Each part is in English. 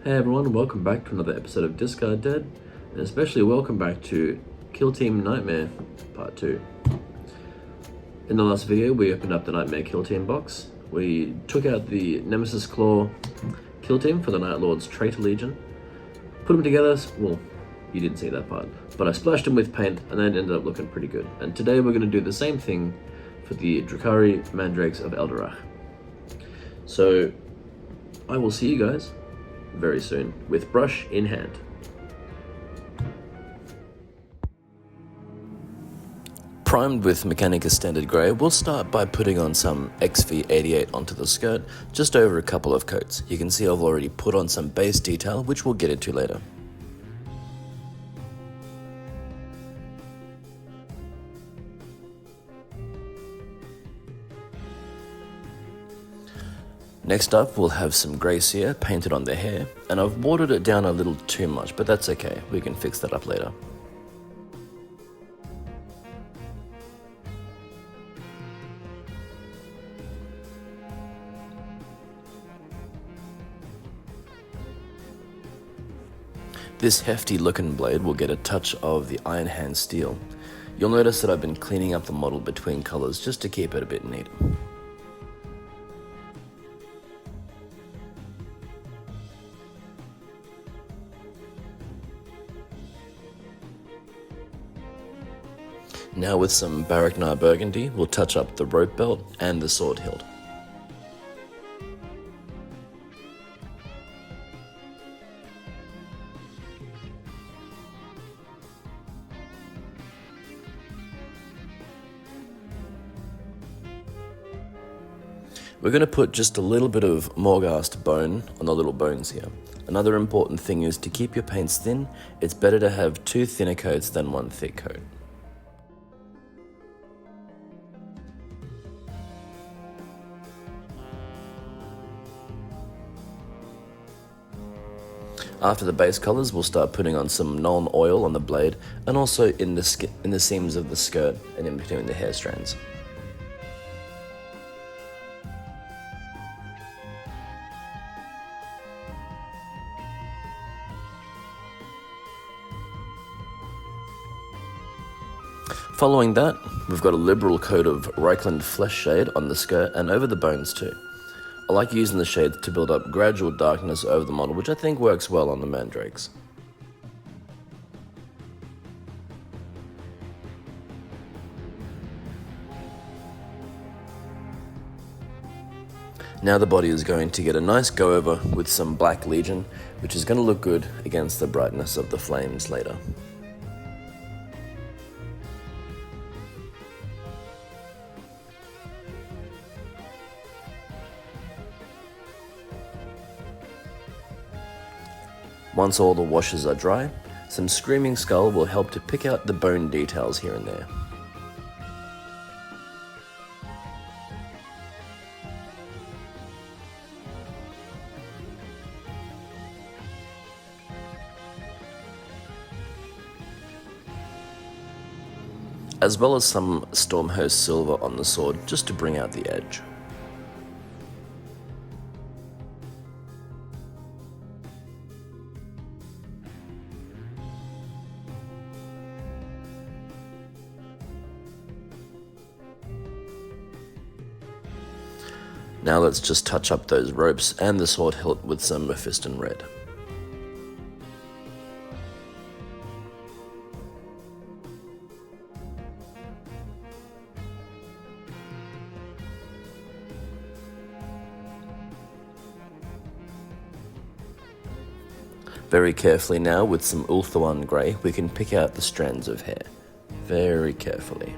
Hey everyone, welcome back to another episode of Discard Dead, and especially welcome back to Kill Team Nightmare Part 2. In the last video, we opened up the Nightmare Kill Team box. We took out the Nemesis Claw Kill Team for the Night Lord's Traitor Legion, put them together. Well, you didn't see that part, but I splashed them with paint and that ended up looking pretty good. And today we're going to do the same thing for the Drukhari Mandrakes of Eldorach. So, I will see you guys very soon, with brush in hand. Primed with Mechanica Standard Grey, we'll start by putting on some XV88 onto the skirt, just over a couple of coats. You can see I've already put on some base detail, which we'll get into later. Next up, we'll have some grey cere painted on the hair, and I've watered it down a little too much, but that's okay, we can fix that up later. This hefty looking blade will get a touch of the Iron Hand steel. You'll notice that I've been cleaning up the model between colours just to keep it a bit neat. Now with some Baraknar Burgundy, we'll touch up the rope belt and the sword hilt. We're going to put just a little bit of Morghast bone on the little bones here. Another important thing is to keep your paints thin. It's better to have two thinner coats than one thick coat. After the base colours, we'll start putting on some Nuln oil on the blade and also in the seams of the skirt and in between the hair strands. Following that, we've got a liberal coat of Reichland Flesh Shade on the skirt and over the bones too. I like using the shades to build up gradual darkness over the model, which I think works well on the Mandrakes. Now the body is going to get a nice go over with some Black Legion, which is going to look good against the brightness of the flames later. Once all the washes are dry, some Screaming Skull will help to pick out the bone details here and there. As well as some Stormhost Silver on the sword just to bring out the edge. Now let's just touch up those ropes and the sword hilt with some Mephiston Red. Very carefully now, with some Ulthuan Grey, we can pick out the strands of hair. Very carefully.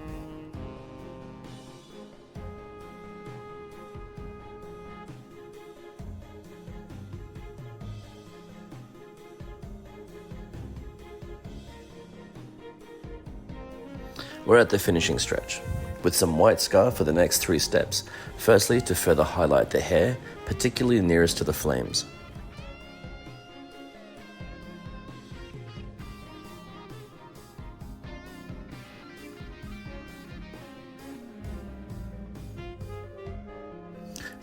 We're at the finishing stretch, with some white scar for the next 3 steps. Firstly, to further highlight the hair, particularly nearest to the flames.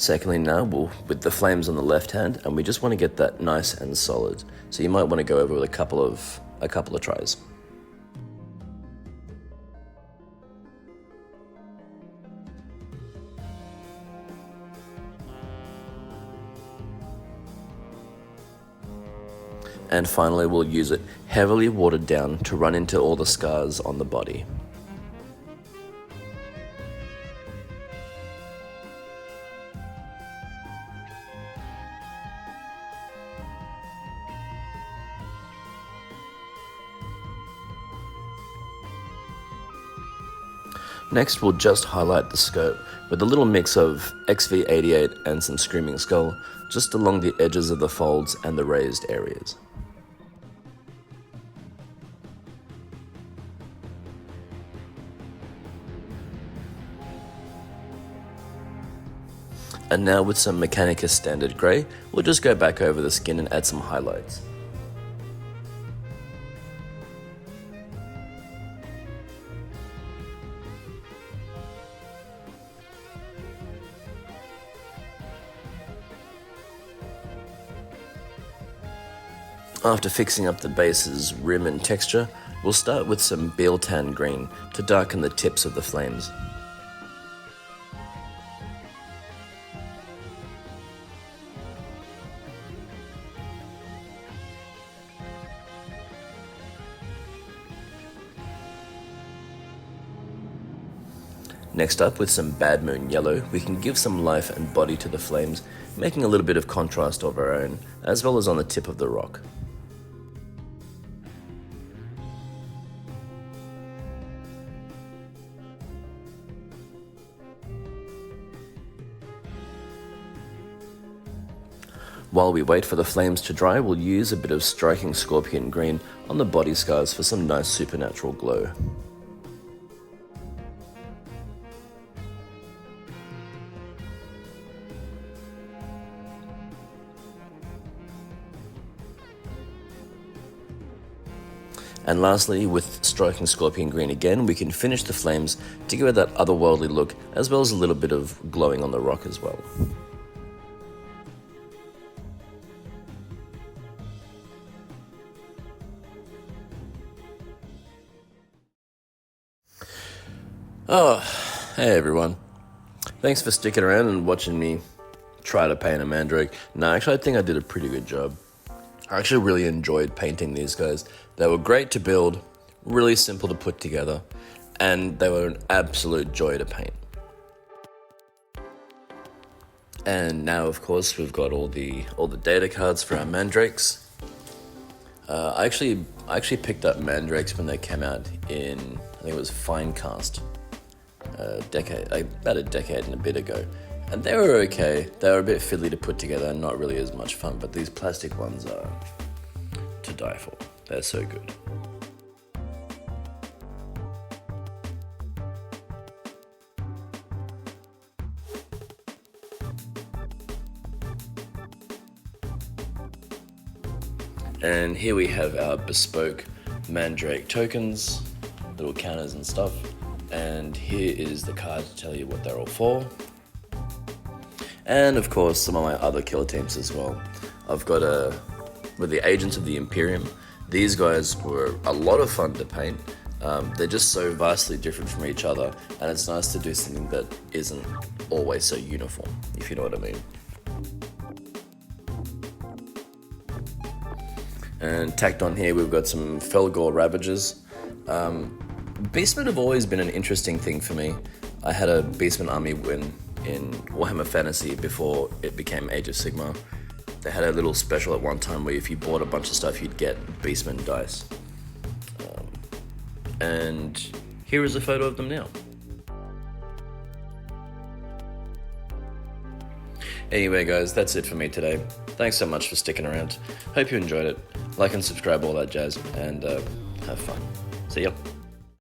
Secondly, now we'll with the flames on the left hand, and we just want to get that nice and solid. So you might want to go over with a couple of tries. And finally, we'll use it heavily watered down to run into all the scars on the body. Next, we'll just highlight the skirt with a little mix of XV88 and some Screaming Skull, just along the edges of the folds and the raised areas. And now with some Mechanicus Standard Grey, we'll just go back over the skin and add some highlights. After fixing up the base's rim and texture, we'll start with some Beeltan Green to darken the tips of the flames. Next up, with some Bad Moon Yellow, we can give some life and body to the flames, making a little bit of contrast of our own, as well as on the tip of the rock. While we wait for the flames to dry, we'll use a bit of Striking Scorpion Green on the body scars for some nice supernatural glow. And lastly, with Striking Scorpion Green again, we can finish the flames to give it that otherworldly look, as well as a little bit of glowing on the rock as well. Oh, hey everyone. Thanks for sticking around and watching me try to paint a Mandrake. No, actually I think I did a pretty good job. I actually really enjoyed painting these guys. They were great to build, really simple to put together, and they were an absolute joy to paint. And now, of course, we've got all the data cards for our Mandrakes. I actually picked up Mandrakes when they came out in, I think it was Finecast, about a decade and a bit ago. And they were okay. They were a bit fiddly to put together and not really as much fun, but these plastic ones are to die for. They're so good. And here we have our bespoke Mandrake tokens, little counters and stuff. And here is the card to tell you what they're all for. And of course, some of my other killer teams as well. I've got with the Agents of the Imperium. These guys were a lot of fun to paint. They're just so vastly different from each other, and it's nice to do something that isn't always so uniform, if you know what I mean. And tacked on here, we've got some Felgor Ravagers. Beastmen have always been an interesting thing for me. I had a Beastmen army in Warhammer Fantasy before it became Age of Sigmar. They had a little special at one time where if you bought a bunch of stuff, you'd get Beastmen dice. And here is a photo of them now. Anyway guys, that's it for me today. Thanks so much for sticking around. Hope you enjoyed it. Like and subscribe, all that jazz, and have fun. See ya.